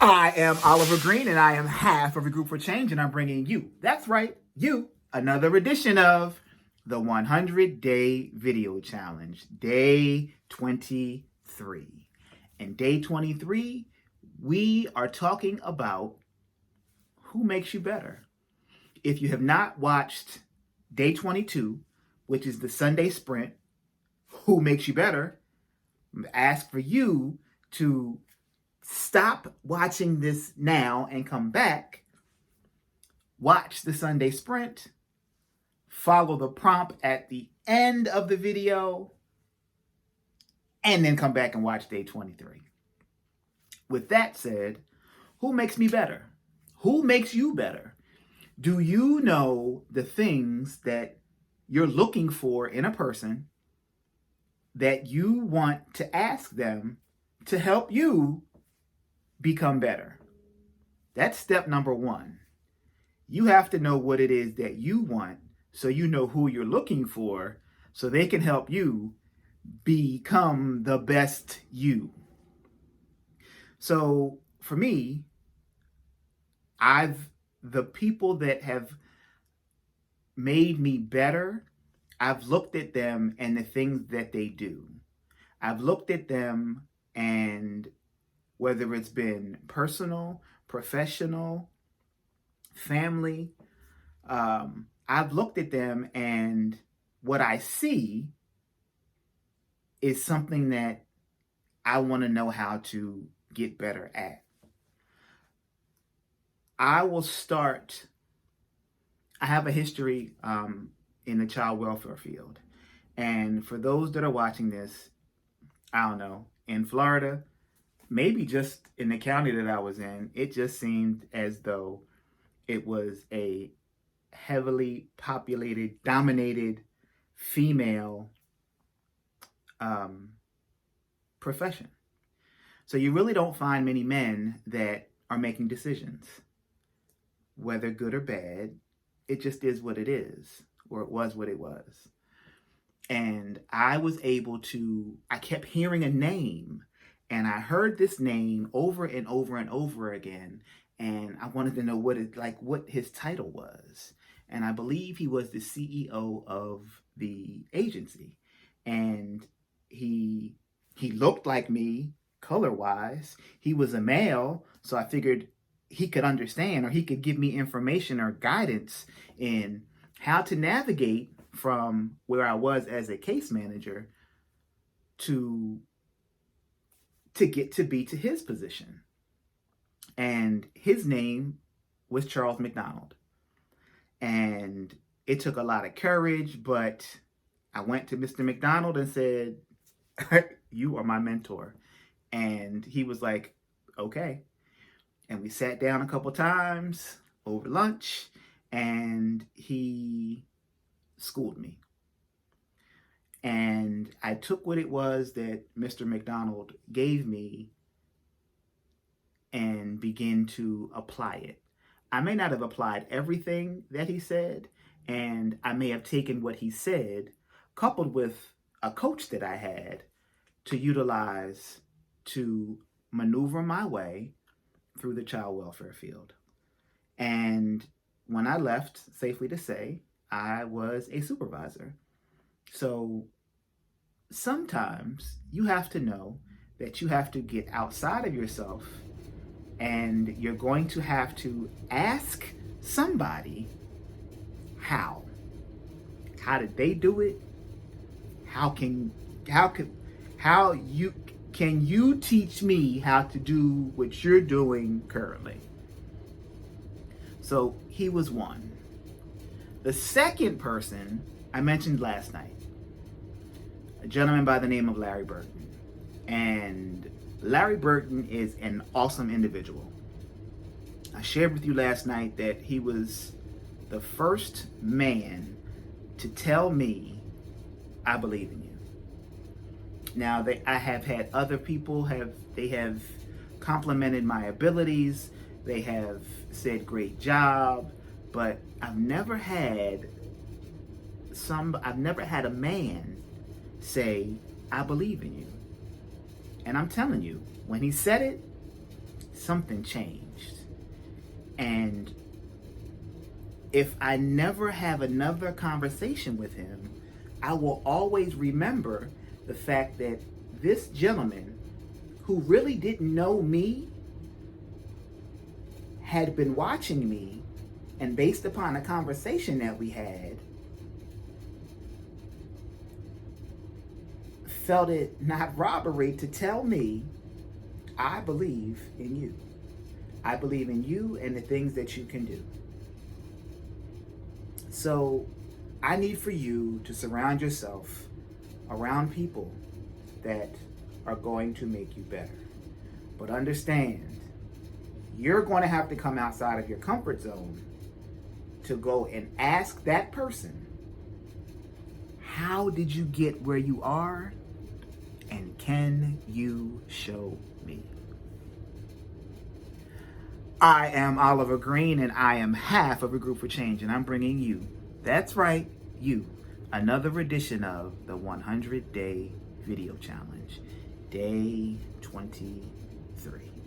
I am Oliver Green, and I am half of a group for change, and I'm bringing you, that's right, you, another edition of the 100-Day Video Challenge, Day 23. And Day 23, we are talking about who makes you better. If you have not watched Day 22, which is the Sunday sprint, who makes you better, ask for you to stop watching this now and come back, watch the Sunday sprint, follow the prompt at the end of the video, and then come back and watch day 23. With that said, who makes me better? Who makes you better? Do you know the things that you're looking for in a person that you want to ask them to help you become better? That's step number one. You have to know what it is that you want so you know who you're looking for so they can help you become the best you. So for me, the people that have made me better, I've looked at them and the things that they do. I've looked at them, and whether it's been personal, professional, family, I've looked at them, and what I see is something that I want to know how to get better at. I have a history in the child welfare field. And for those that are watching this, I don't know, in Florida, maybe just in the county that I was in, it just seemed as though it was a heavily populated, dominated female profession. So you really don't find many men that are making decisions, whether good or bad. It just is what it is, or it was what it was. And I kept hearing a name, and I heard this name over and over and over again, and I wanted to know what his title was. And I believe he was the CEO of the agency. And he looked like me color-wise. He was a male, so I figured he could understand, or he could give me information or guidance in how to navigate from where I was as a case manager to get to be to his position. And his name was Charles McDonald. And it took a lot of courage, but I went to Mr. McDonald and said, "You are my mentor." And he was like, "Okay." And we sat down a couple times over lunch, and he schooled me. And I took what it was that Mr. McDonald gave me and began to apply it. I may not have applied everything that he said, and I may have taken what he said, coupled with a coach that I had, to utilize to maneuver my way through the child welfare field. And when I left, safely to say, I was a supervisor. So sometimes you have to know that you have to get outside of yourself, and you're going to have to ask somebody how. How did they do it? Can you teach me how to do what you're doing currently? So he was one. The second person I mentioned last night, a gentleman by the name of Larry Burton. And Larry Burton is an awesome individual. I shared with you last night that he was the first man to tell me, "I believe in you." Now, I have had other people have complimented my abilities. They have said, "Great job," but I've never had a man say, "I believe in you." And I'm telling you, when he said it, something changed. And if I never have another conversation with him, I will always remember the fact that this gentleman, who really didn't know me, had been watching me, and based upon a conversation that we had, felt it not robbery to tell me, I believe in you. I believe in you and the things that you can do. So I need for you to surround yourself around people that are going to make you better. But understand, you're going to have to come outside of your comfort zone to go and ask that person, how did you get where you are? And can you show me? I am Oliver Green, and I am half of a Group for Change, and I'm bringing you, that's right, you, another edition of the 100 Day Video Challenge, day 23.